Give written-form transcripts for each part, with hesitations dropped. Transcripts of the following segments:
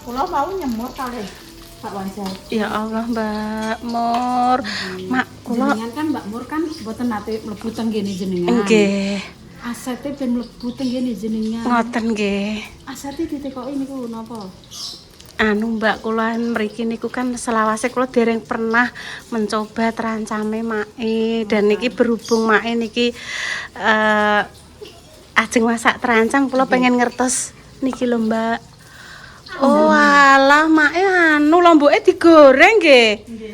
Kula mau nyemur kali Pak Wansai. Ya Allah, Mbak Mur. Mak, kula Jenengan kan Mbak Mur kan mboten nate mlebu teng kene jenengan. nggih. Asete ben mlebu teng kene jenengan. Ngoten nggih. Asete ditekoki niku napa? Anu Mbak, kula mriki niku kan selawase kula dereng pernah mencoba terancame mae dan niki berhubung mae niki ajeng masak terancam kula pengen ngertos niki lho Mbak. Oh alah mae anu lomboke digoreng nggih. Nggih.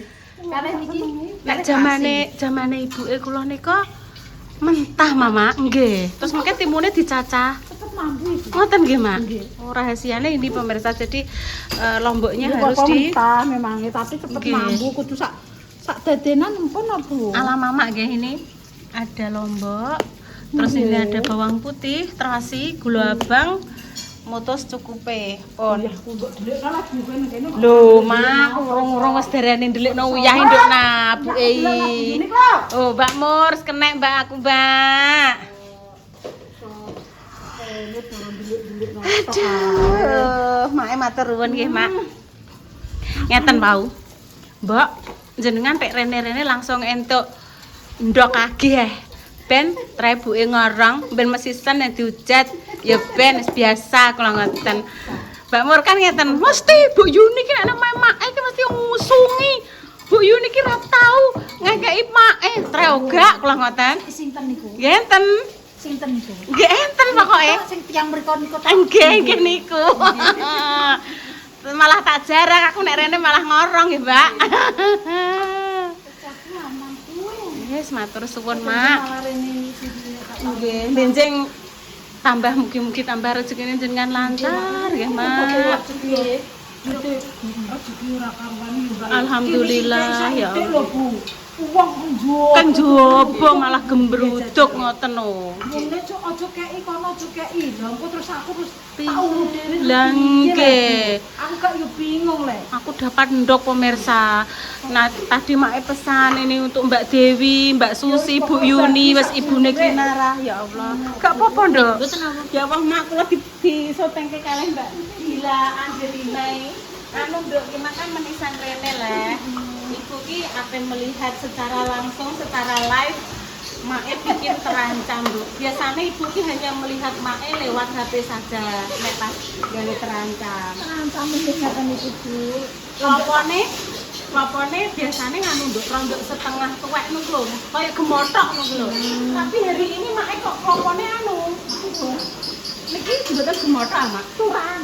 Kalih niki Nek jamane ibuke kula nika mentah Mama, nggih. Terus mungkin timune dicacah. cepet mambu iki. Ngoten nggih, Mak. Nggih. Oh, rahasianya ini pemirsa. Jadi lomboknya Ini harus kok di mentah memangnya tapi cepet Nggih. mambu kudu sak dadenan empun apa Bu? ala Mama nggih ini. Ada lombok, terus ini Nggih. ada bawang putih, terasi, gula abang, mutus cukupe. Pun. Ya kuduk delik kalah bukan kene. Lho, Mak, urung-urung wis derene ndelikno uyah nduk nabuke. Ini kok. Oh, Mbak Mur, kenek Mbak aku, Mbak. Ini turun delik-delik nang Aduh, Mak matur nuwun nggih, Mak. Ngeten wau. Mbok, jenengan pek rene-rene langsung entuk ndok kagih. Ben trebuke ngorong, ben mesisen yang diujat, ya ben wis biasa kula ngoten. Mbak Mur kan ngeten, mesti Bu Yuni ki nek namae mae ki mesti ngusungi. Bu Yuni ki ra tau ngekeki mae, treogak kula ngoten. Sinten niku? Nggih enten. Sinten niku? Nggih enten pokoke. Sing tiyang mriku niku. Nggih niku. Malah tak jarak aku nek rene malah ngorong nggih, Mbak. Wis matur suwun, Mak. Nggih, benjing tambah mugi-mugi tambah rezekine jenengan lancar nggih, Mak. Alhamdulillah ya Allah. Uang njowo. Kan jowo malah gembruduk ngoten lho. Ngene cuk aja kei kono aja kei. Lha engko terus aku terus tak urut dhewe. Lah nggih. Aku gak yo bingung le. Aku dapat ndok pemirsa. Nah, tadi Mak pesan ini untuk Mbak Dewi, Mbak Susi, Bu Yuni, wis ibune Kinara. Ya Allah. Gak apa-apa, Ndok. Ya Allah, Mak kula disotengke kalih Mbak Dila Angelina. Anu Ndok, ki makan menisan rene le. Iku ki akan melihat secara langsung, secara live Mae bikin terancam, Bu. Biasanya Ibu ki hanya melihat Mae lewat HP saja, nek pas gawe terancam. Terancam ngeten iki, Bu. Lopone biasanya nganu nduk rondok setengah tuwek niku lho, kaya gemothok niku lho. Tapi hari ini Mae kok lopone anu. Niki mboten gemothok, Mak. Turan.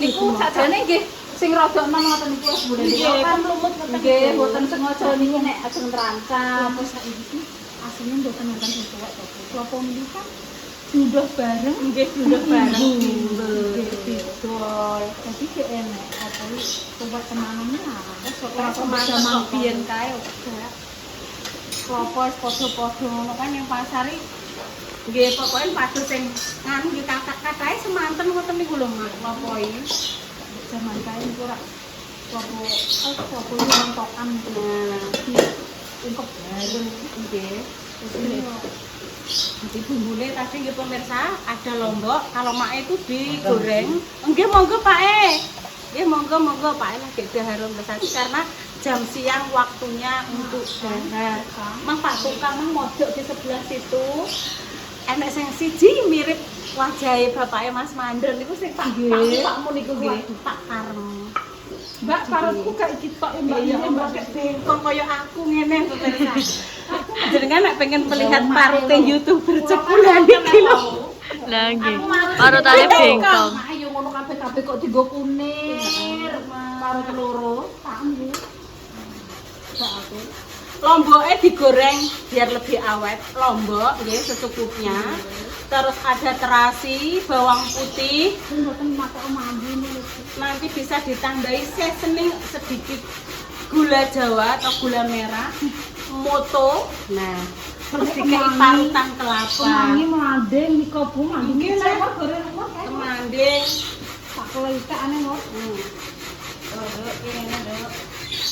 Niku Sakjane nggih sing rada enom ngoten niku wis boleh Nggih, kan lumut ngoten nggih niku. mboten sengaja niku nek ajeng terancam terus saiki asline mboten nonton sing tuwek to. Klopo niki kan diunduh bareng Nggih diunduh bareng Nggih, bimbel. betul. Jadi gak enak apa iki tuwek tenanan wis kok ora Semangat zaman kok. biyen kae kok. Klopo wis padha-padha ngono kan yang pasar iki. Nggih, pokoke padha sing nganu nggih kakak-kakake semanten ngoten niku lho, Mak. Klopo iki. Zaman kae niku ora klopo klopo nontokan Nah, untuk bareng nggih. Jadi bumbune tadi nggih pemirsa, ada lombok. Kalau Mak itu digoreng. Nggih monggo Pak Nggih monggo Pak lagi harum besari karena jam siang waktunya untuk dahar. Mang Pak Tukang mang mojok di sebelah situ. Enek sing siji mirip wajahe bapake Mas Mandor niku sing Pakmu niku nggih, Pak Karem. Mbak parutku gak iki tok Mbak Iya, ya Mbak bengkong kaya aku ngene pemirsa. Jenengan nek pengen melihat parute YouTuber cepulan iki lho. Lah nggih. Parutane bengkong. Ayo ngono kabeh-kabeh kok dienggo kunir. Parut loro, tak nggih. Lomboknya digoreng biar lebih awet. Lombok nggih secukupnya. Terus ada terasi, bawang putih. Mboten matok mambu niku. Nanti bisa ditambahi seasoning sedikit gula Jawa atau gula merah, moto. Nah, terus dikei parutan kelapa. Kemangi mandeng nika Bu, mandeng Nggih, iki Nek. cewek goreng rumah kae. Kemanding. Tak kelikane kok.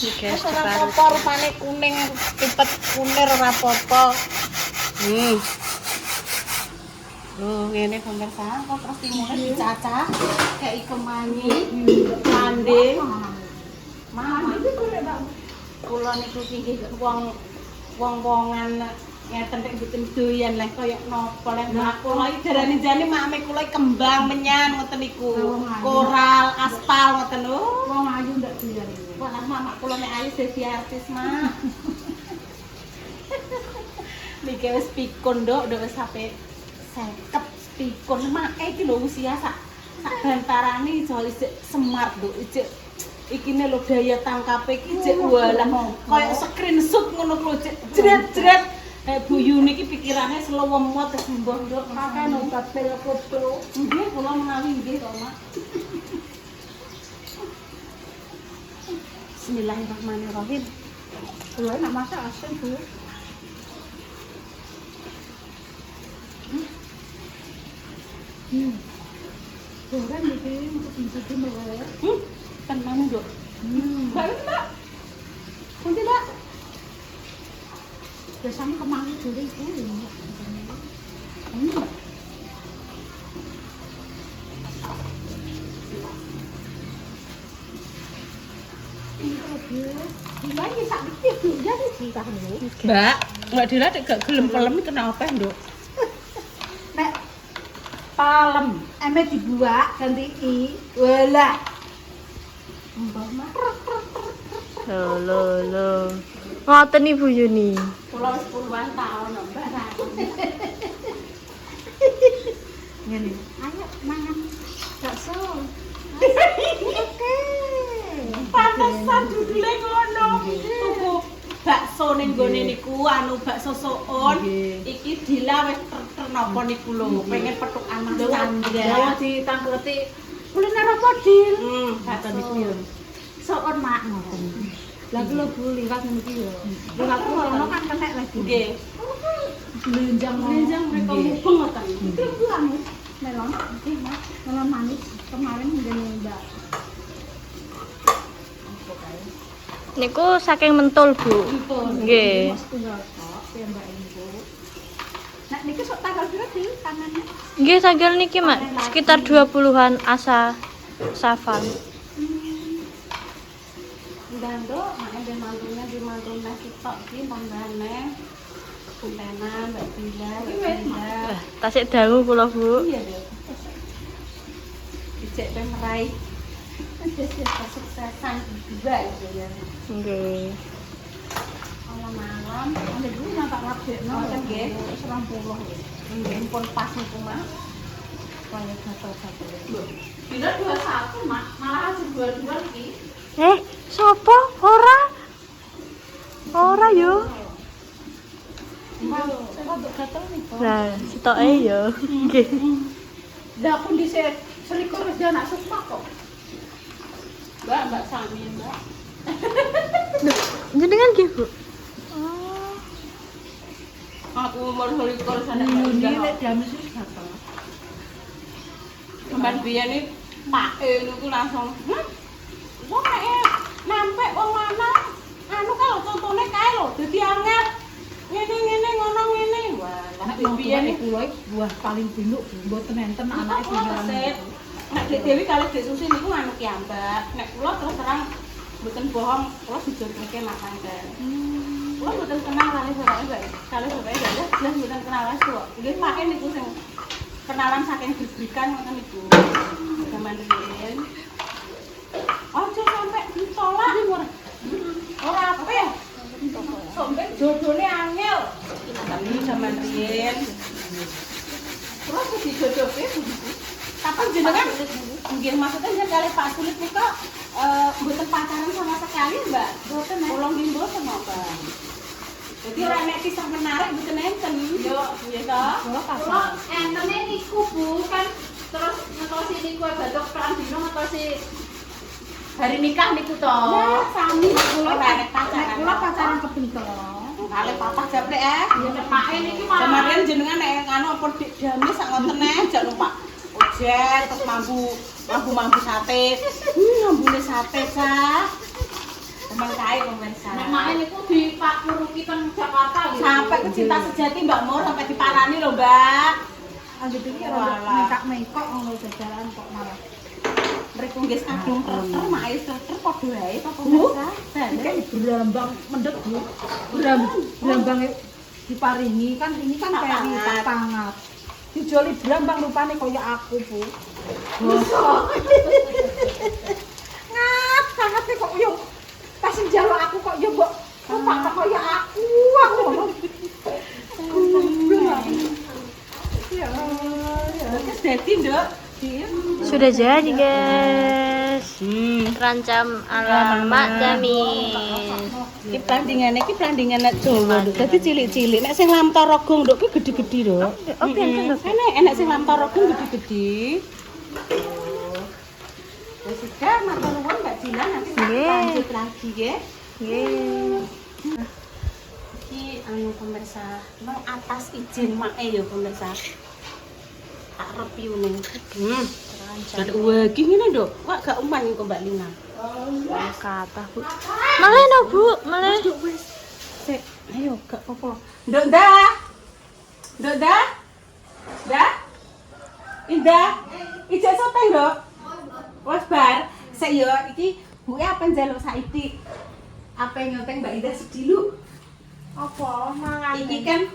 Guys, Ora diparut. apa-apa rupane kuning, pipet kunir ora apa-apa. Loh, ngene pemirsa, kok terus timune dicacah kayak kemangi, landing. Mama iki golek Mbak. Kula niku nggih wong-wongan ngeten nek mboten doyan leh kaya napa leh Mbak. Kula iki darane jane mame kula kembang menyan ngoten niku. Koral, aspal ngoten lho. Wong ayu ndak doyan iki. Wah, mama kula nek ayu dadi artis, Mak. Niki wis pikun nduk wis sampe 50 pikun mak iki lho usia sak bantarane iso isik semar nduk iki ne lho daya tangkape iki jek walah koyo screenshot ngono lho jret-jret Bu Yuni iki pikirane selewemot wis mbah nduk Kakek obat pil foto. nggih kula menawi nggih to Mak. Bismillahirrahmanirrahim. Kula nak masak asin, Bu. Goreng iki untuk dicuci meleleh. Tenan nduk. Baru Mbak. Nanti Mbak. Biasanya kemarin dulu itu. Gimana sak dikit jadi sih kamu. Mbak Dila nek gak gelem pelem kenapa nduk? Nek palem eme dibuat ganti i. Walah. Mbah mah. Lo. Ngoten Ibu Yuni. Kula wis puluhan taun lho, Mbak. Ngene. Ayo mangan bakso. Oke. Pantesan judule ngono. Tuku bakso ning gone niku anu bakso soon. Iki Dila wis ternapa niku lho, pengen petuk anak Ya candra. ditangkleti kuliner apa Dil? Bakso niku yo. Soon mak ngoten. Lah kula Bu liwat niki yo. Liwat ono kan kenek lagi. Nggih. Blenjang mereka mubeng ngoten. Itu Bu anu melon iki Mas, melon manis kemarin ngene Mbak. Niku saking mentul, Bu. Nggih. Mas tunggal tok ya Mbak Ibu. Nek niki sok tanggal piro Dil tangannya? Nggih tanggal niki, Mak. Sekitar 20-an asa Safar. Ndanduk, mak ndek mantunya di mantune sitok iki tambahane kuntenan Mbak Dila. Lah, tasik dangu kula, Bu. Iya deh. Dicek pe meraih kesuksesan juga gitu ya. Nggih. Malam-malam Ande dulu yang tak labekno Ngoten nggih. 20 nggih pun pas niku Mak. kaya gatal-gatal. Dila 21 Mak, malah 22 iki. Sopo? Ora yo. Saya untuk gatal nih. Lah, sitoke yo. Nggih. Lah aku dhisik selikur wis anak susah kok. Mbak Sami, Mbak. Jenengan nggih, Bu. Aku umur 21 sana Ini udah. lek jam wis gatal. Sampeyan biyen iki pake niku langsung, wong nek nampek wong lanang anu kalau contone kae lho dadi angel. Ngene ngono ngene. Walah Nek biyen biyen kula buah paling dulu mboten enten anake kula keset. Nek Dek Dewi kali Dek Susi niku anu kiambak. Nek kula terus terang mboten bohong, kula dijogeke makan kan. Kula mboten kenal kali bapake Mbak. Kali bapake jelas mboten kenal wis kok. Nggih pake niku sing kenalan saking gebrikan ngoten niku. Zaman riyen. Ojo sampe ditolak. Ora apa. Sampe jodone angel. Tapi zaman riyen. Terus dijodohke kapan jenengan? Nggih maksudnya jenengan kali Pak Sulit nika mboten pacaran sama sekali, Mbak. Mboten. Kula nggih mboten, Mbak. Jadi ora nek kisah menarik mboten enten. Yo, nggih to. Kula Entene niku Bu kan terus ngetosi niku batok perang dino ngetosi hari nikah niku to. ya sami kula Ora nek pacaran. nek kula pacaran kebentel. Kali papah japlek Ya nepake niki malah Kemarin jenengan nek anu apa dik dami sak ngoten jak numpak ojek terus mambu sate. Ngambune sate sah. Teman kae pemirsa. nek mae niku di Pak Puruki teng Jakarta nggih. Sampai ke cinta sejati Mbak Mur sampai diparani lho, Mbak. Aku pikir mekak-mekok ngono jajalan kok malah. Mereka nggih kadung terter, mak ae terter padha wae apa pemirsa. Kayak berambang mendek Bu. Berambang diparingi kan ini kan kayak tak pangat. Dijoli berambang rupane kaya aku, Bu. Ngat sangat kok yo. Pas njaluk aku kok yo mbok rupak kaya aku ngono. Ya, Wis dadi, Nduk. Sudah jadi guys. Terancam ala Mak Jamis. Iki pelandingan nek Jawa, Nduk. Dadi cilik-cilik. Nek sing Lamtorogung, Nduk, kuwi gede-gede, Nduk. Oh, pinten lho. Enek sing Lamtorogung gede-gede. Wis sudah, matur nuwun Mbak Dilan, nanti lanjut lagi nggih. Nggih. Iki anu pemirsa, nang atas izin mak ya pemirsa. Tak review ning. Ada wagi ngene, Nduk. Wak gak umpan kok Mbak Lina. Kata Bu. Malih no Bu, malih. Sik, ayo gak apa-apa. Nduk dah. Nduk dah. Dah. Indah. Ijek soteng, Nduk. Wes bar. Sik yo iki buke apa njaluk saiki. Apa nyoteng Mbak Indah sedilu. apa mangan Iki kan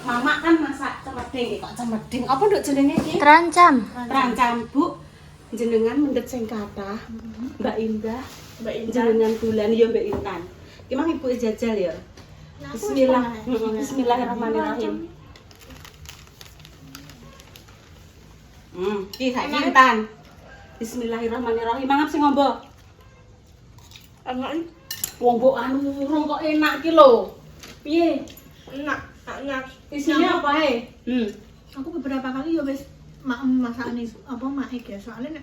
Mama kan masak cemeding, kok cemeding. Apa nduk jenenge iki? Terancam. Terancam, Bu. Jenengan mendhet sing kathah. Mbak Indah, jenengan bulan ya Mbak Intan. Iki mang ibu jajal ya. Bismillah. Bismillahirrahmanirrahim. Iki saiki Intan. Bismillahirrahmanirrahim. Mangap sing ngombo. enak Wong mbok anu urung kok enak ki lho. Piye? enak Isinya apa ae? aku beberapa kali ya wis masakan apa mak guys soalnya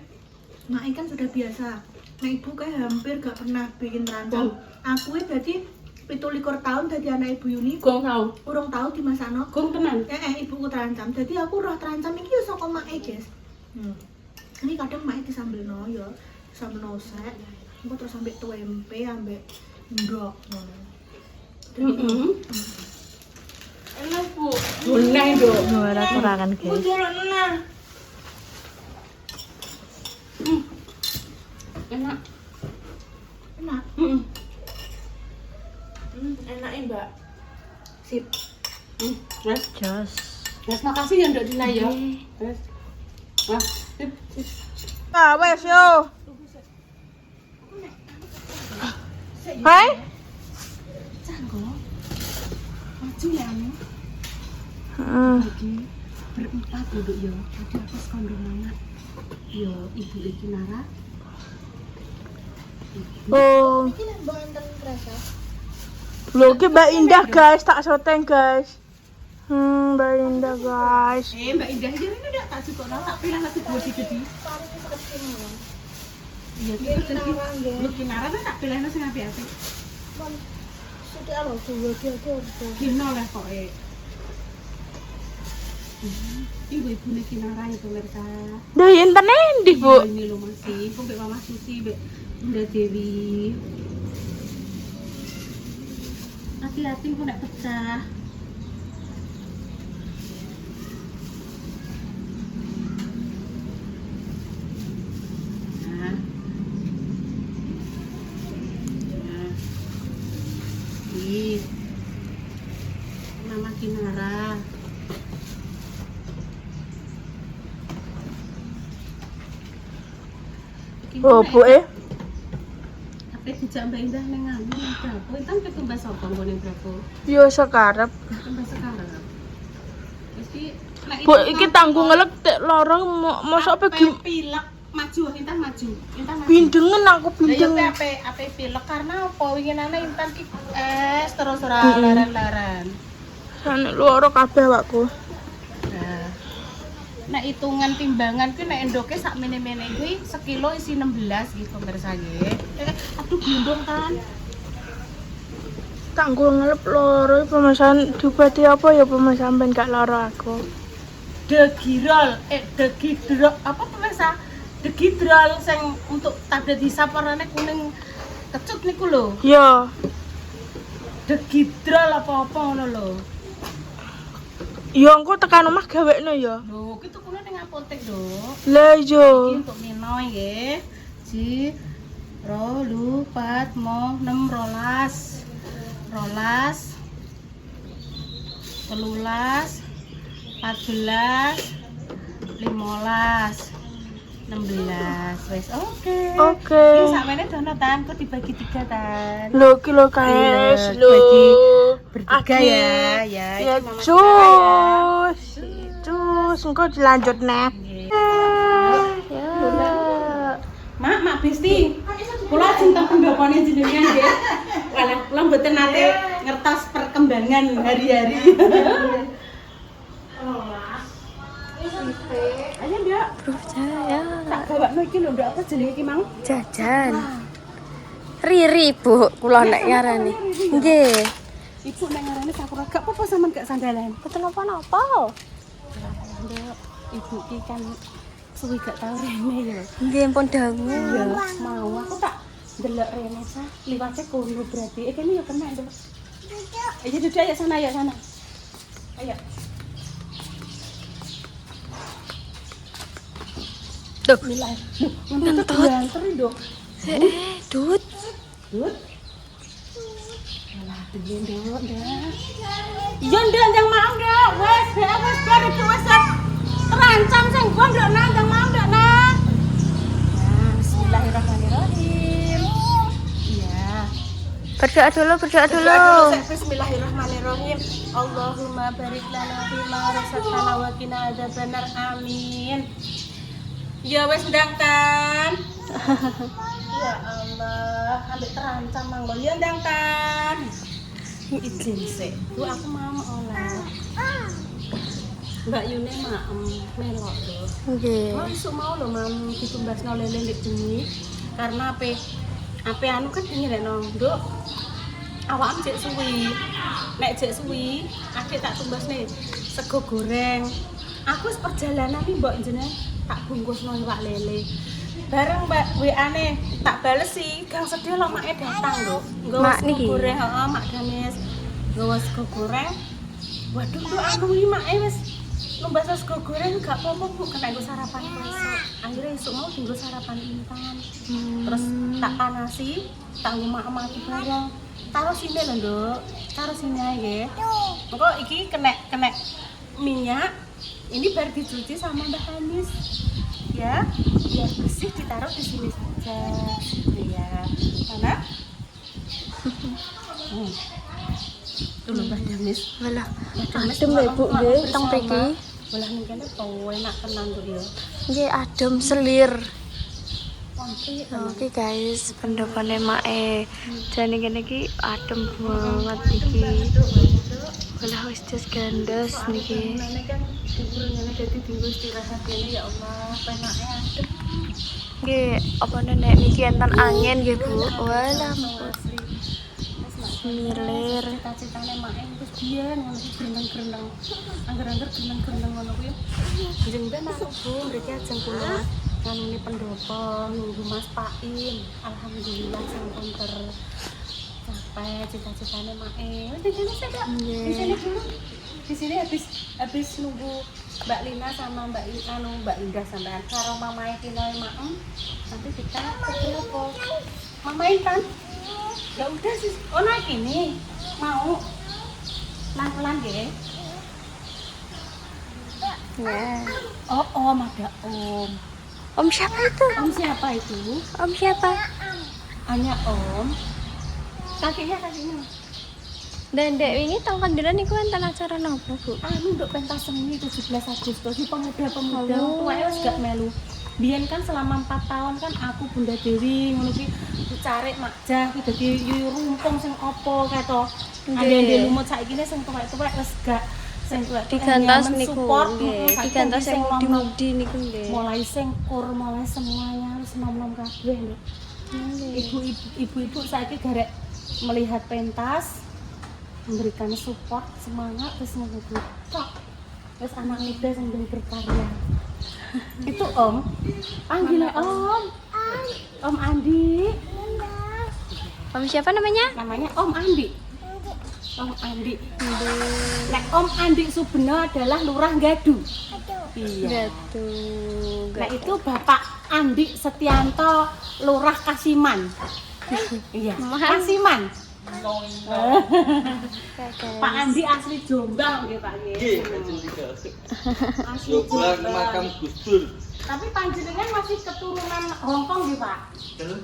mak kan sudah biasa nek ibu kayak hampir gak pernah bikin terancam aku berarti 17 tahun dadi anak Ibu Yuni Gong tau. urung tahu dimasakno Gong tenan. ibuku terancam jadi aku roh terancam iki ya saka mak guys ini kadang mak disambelno ya sambel nosek engko terus sampai tempe ambek ndok ngono Enak, Bu. Buneh, Nduk. Ora kurangan guys. Enak. enak Enak, Mbak. Sip. Wes. Jos. Wes makasih ya Nduk Dina ya. Wes. Wah, sip. Ah, wes yo. Hai. Canggo. Maju ya anu. Jadi berempat duduk yo. Tadi aku sekondong Mama. Yo, Ibu iki Nara. Oh. iki lek mbok enten rasa Loh, ki Mbak Indah guys, tak soteng guys. Mbak Indah guys. Mbak Indah ini udah tak cukup tak pilih lagi buat gede. Iya, kita terus lu Kinara tak pilih nasi ngapi-api. sudah alo dua dia Kino lah kok Ibu-ibu nih Kinara itu mereka. Dah enten endi, Bu? Ini lo masih, kok Mama Susi, Bunda Dewi. Hati-hati kok nggak pecah. Nah. Nah. Ih. Mama Kinara. Oh, Bu Tapi dijak Mbak Indah neng anu berapa? Intan ketumbas sapa nggone berapa? Yo sekarep. Ketumbas sekarang. Wis ki nek Bu, iki tanggung ngelek tek lorong mosok pergi pilek maju Intan maju. Intan maju. bindengen aku Lah bindeng. ya ape pilek karena apa winginane Intan ki terus ora laran-laran. Nek loro kabeh awakku. Nah. Nek hitungan timbangan ki nek endoke sak mene-mene kuwi sekilo isi 16 gitu pemirsa nggih. Aduh glundung kan. Tanggung ngelep loro pemasan diobati apa ya pemas sampean gak loro aku. Degirol, degidrol apa pemirsa? Degidrol sing untuk tablet hisap warnane kuning kecut niku lho. Yo. Degidrol apa-apa ngono lho. Ya engko tekan omah gawekno ya. Lho, ki tukune ning apotek, Dok. Lah yo. Iki untuk Mino nggih. Ji, ro, lu, pat, mo, 6, rolas. Rolas. 13, 14, 15, 16. Wes oke. Oke. Iki sakmene dono tan, kok dibagi 3 tan. Lho ki lho guys, Iya, lho. bagi bertiga Agi. ya. Ya iki Mama cus. Cus, engko dilanjut neh. Nggih. Ya. Mak Besti. Kula cinta pendapane jenengan nggih. Walah, kula mboten nate ngertos perkembangan hari-hari. Ayo, Mbak. Percaya. Tak gawakno iki lho, Mbak, apa jenenge iki, Mang? Jajan. Riri, Bu, kula nek ngarani. Nggih. Ibu nek ngarani Sakura, gak apa-apa sampean gak sandalan. Mboten napa-napa. Mbak, ibu iki kan suwi gak tau rene ya. Nggih pun dangu. Iya, mau aku tak ndelok rene sa, liwate kono berarti. Kene ya kena, Nduk. Ayo duduk ayo sana, ayo sana. Ayo. Duh, Bismillah. Ngentut banter, Nduk. Dut. Dut. Alah, dene Nduk, Nduk. Iya, Nduk, ndang mau, Nduk. Wes bar iki wes terancam sing gua Nduk nang ndang mau, Nduk nang. Nah, bismillahirrahmanirrahim. Iya. Berdoa dulu. Bismillahirrahmanirrahim. Allahumma barik lana fima razaqtana wa qina adzabannar. Amin. Ya wes ndang tan. Ya Allah, ambek terancam mang lho. Ya ndang tan. Izin sik. Bu aku mau olah. Mbak Yune melok lho. Nggih. Oh, isuk mau lho mam ditumbasno lele ndek bengi. Karena ape anu kan ngirekno, Nduk. Awakmu jek suwi. Nek jek suwi, adik tak tumbasne sego goreng. Aku wis perjalanan iki mbok jenenge tak bungkusno iwak lele. Bareng Mbak WA-ne tak bales sih, gang sedih lho make datang lho. Nggawa Mak sego niki? goreng, heeh, Mak Ganes. Nggawa sego goreng. Waduh, Nduk aku iki make wis numbas sego goreng gak apa-apa Bu, kena nggo sarapan besok. Akhirnya esuk mau dienggo sarapan intan. Terus tak panasi, tak ngumak-maki bareng. Taruh sini lho, Nduk. Taruh sini aja nggih. Engko iki kena minyak. Ini baru dicuci sama Mbak Hanis. Ya, biar bersih ditaruh di sini saja. Ya. Mana? Tuh Mbak Hanis. Walah, Adem adem lho Bu nggih teng mriki. Bolah ning kene enak tenan kok ya. Nggih adem selir. Wonten Oke guys, pendapane mae. Jane kene iki adem banget iki. Walah wis jas gandos niki. Ngene kan dibur ngene dadi dienggo istirahat kene ya Allah, penake adem. Nggih, apa nek niki enten angin nggih Bu. Walah milir. Cita-citane mae wis biyen ngono iki grendeng-grendeng. Angger-angger grendeng-grendeng ngono kuwi. Jenengan aku Bu, mriki ajeng kula kanune pendopo nunggu Mas Paim. Alhamdulillah sampun tercapai cita-citane mae. Di sini saya di sini dulu. Di sini habis nunggu Mbak Lina sama Mbak Indah sampean karo mamae Kinoy Maem. Nanti kita ke telepon. Mama Intan. Ya udah sih. Oh naik ini. Mau. Pelan-pelan nggih. Ya. Oh, Om ada Om. Om siapa itu? Om siapa itu? Om siapa? Hanya Om. Kakinya. Dan dek wingi tang kandilan niku enten acara napa, Bu? Anu untuk pentas seni 17 Agustus di pemuda-pemuda Oh. tuweke wis gak melu. Biyen kan selama 4 tahun kan aku Bunda Dewi ngono ki dicarik makjah ki dadi yuyu rumpung sing apa kae to. Ade-ade lumut saiki ne sing tuwek-tuwek wis gak sing tuwek Digantos niku support nggih. Digantos sing mudi-mudi niku nggih. mulai sengkur mulai semuanya wis nom-nom kabeh lho. Ibu-ibu saiki garek melihat pentas memberikan support semangat terus menghibur terus anak muda sambil berkarya itu Om panggilnya Om Andi Om siapa namanya? namanya Om Andi Om Andi. Nek Om Andi Subeno adalah Lurah Gadu. Iya. Gatu. Nah itu Bapak Andi Setianto Lurah Kasiman. Iya. Kasiman. Pak Andi asli Jombang nggih Pak nggih. Asli Jombang makam Gus Dur. Tapi panjenengan masih keturunan Hongkong nggih Pak?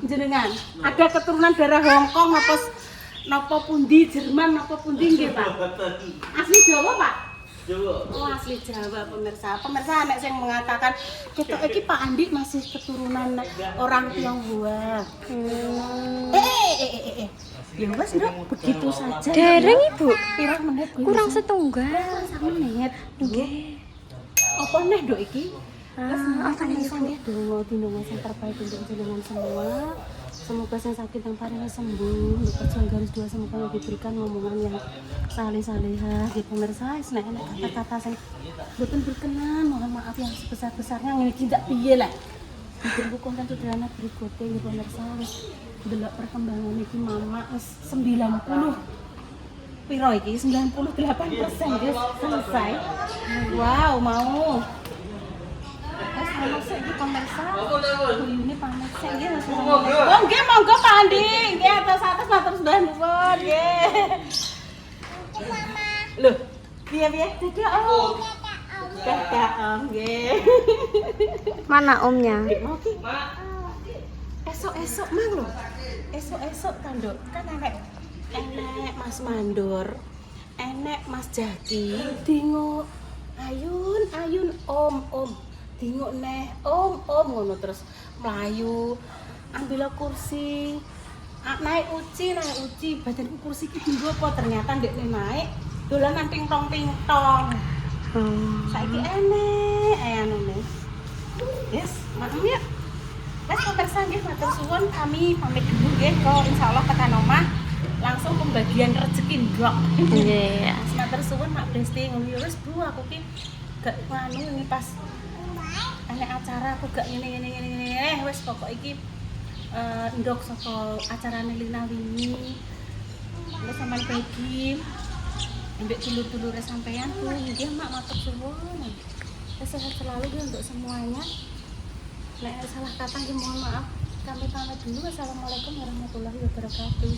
Jenengan ada keturunan darah Hongkong napa pundi Jerman napa pundi nggih Pak? Asli Jawa Pak? Jawa. Oh asli Jawa pemirsa. Pemirsa anak yang mengatakan ketok iki Pak Andi masih keturunan orang Tionghoa. Ya wes Nduk, begitu saja. Dereng Ibu. Pirang menit Bu? Kurang setunggal. Sak menit. Nggih. Apa neh Nduk iki? Apa nih Sampai dongo dinonga sing terbaik untuk jenengan semua. Semoga yang sakit yang paling sembuh. Untuk pejuang garis 2 semoga diberikan ngomongan yang saleh-salehah di pemirsa. Nek kata-kata sing mboten berkenan, mohon maaf yang sebesar-besarnya ngene iki ndak piye lah. Ditunggu konten sederhana berikutnya di pemirsa. Delok perkembangan iki mama wis 90. Piro iki? 98% wis selesai. Wow, mau. Wes panas sik iki pemirsa. Ini panas sik nggih Mas. Oh nggih monggo Pak Andi. Nggih atas-atas matur sudah nuwun nggih. Loh, piye-piye? Dadak Om. Dadak Om nggih. Mana omnya? Mau ki? Esok-esok mang lho. Esok-esok kan Nduk. Kan enek Mas Mandor. Enek Mas Jaki. Dingo. Ayun om. Dingo neh om ngono terus mlayu. Ambil kursi. Naik uci badanku kursi iki dinggo apa ternyata ndekne naik dolanan pingtong. Saiki enek anune. Yes, makan ya. Wes pemirsa nggih matur suwun kami pamit dulu nggih kok insyaallah tekan omah langsung pembagian rezeki ndok. Nggih. Matur suwun Mak Desti ngono ya wis Bu aku ki gak nganu ini pas enek acara aku gak ngene wis pokok iki ndok saka acarane Lina wingi. Wis sampean bagi ambek dulur-dulure sampean Bu nggih Mak matur suwun. Sehat selalu ya untuk semuanya. Nek salah kata mohon maaf. Kami pamit dulu. Wassalamualaikum warahmatullahi wabarakatuh.